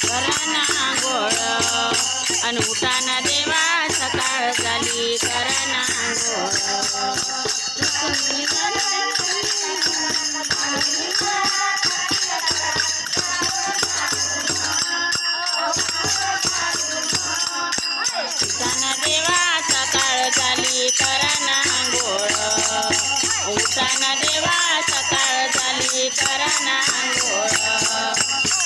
कराना आंघोळ अन उठाना देवा सकाळ झाली कराना आंघोळ उठाना देवा सकाळ झाली कराना आंघोळ उठाना देवा सकाळ झाली कराना आंघोळ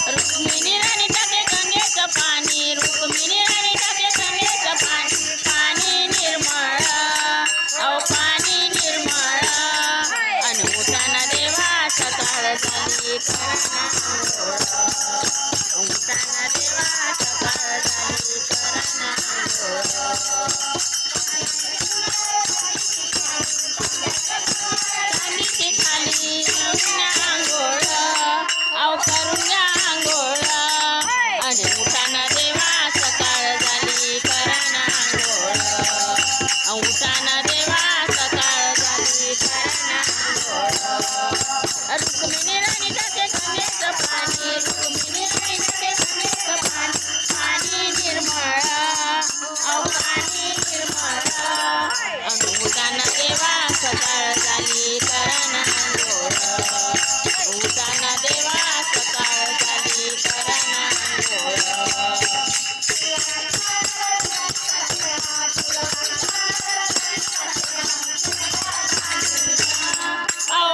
रुक्मिणी राणी टाके गंगेचं पाणी रुक्मिणी राणी टाके गंगेचं पाणी पाणी निर्मळ पाणी निर्मळ अन उठाना देवा सकाळ झाली कराना आंघोळ उठाना देवा सकाळ झाली कराना आंघोळ खाली आंघोळ करून घ्या आंघोळ आणि उठाना देवा सकाळ झाली कराना आंघोळ उठाना देवा सकाळ झाली कराना आंघोळ रुक्मिणी राणी टाके गंगेचं पाणी रुक्मिणी राणी टाके गंगेचं पाणी पाणी निर्मळ पाणी निर्मळ उठाना देवा सकाळ झाली कराना आंघोळ उठाना देवा सकाळ झाली कराना आंघोळ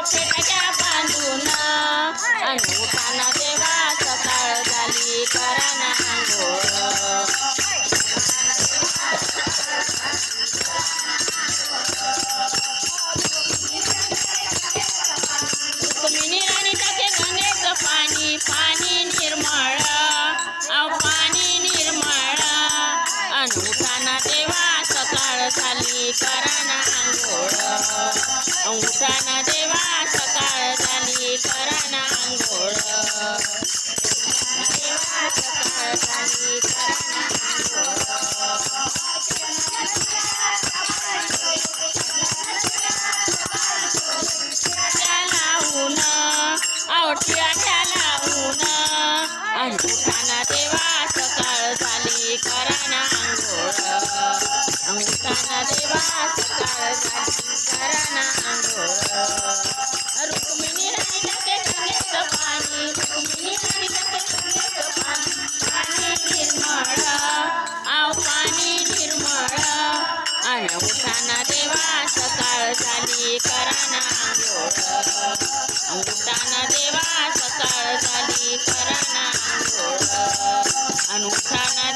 फेटाक्या बांधून अन उठाना देवा सकाळ झाली कराना आंघोळ रुक्मिणी राणी टाके गंगेचं पाणी पाणी निर्मळ पाणी निर्मळ अन उठाना देवा सकाळ झाली कराना आंघोळ उठाना देवा सकाळ झाली कराना आंघोळ देवा सकाळ झाली कराना टिळा लावून अन उठाना देवा सकाळ झाली कराना आंघोळ उठाना देवा सकाळ झाली कराना आंघोळ रुक्मिणी राणी टाके गंगेचं पाणी रुक्मिणी राणी टाके गंगेचं पाणी पाणी निर्मळ पाणी निर्मळ अन उठाना देवा सकाळ झाली कराना आंघोळ उठाना देवा सकाळ झाली कराना आंघोळ अन उठाना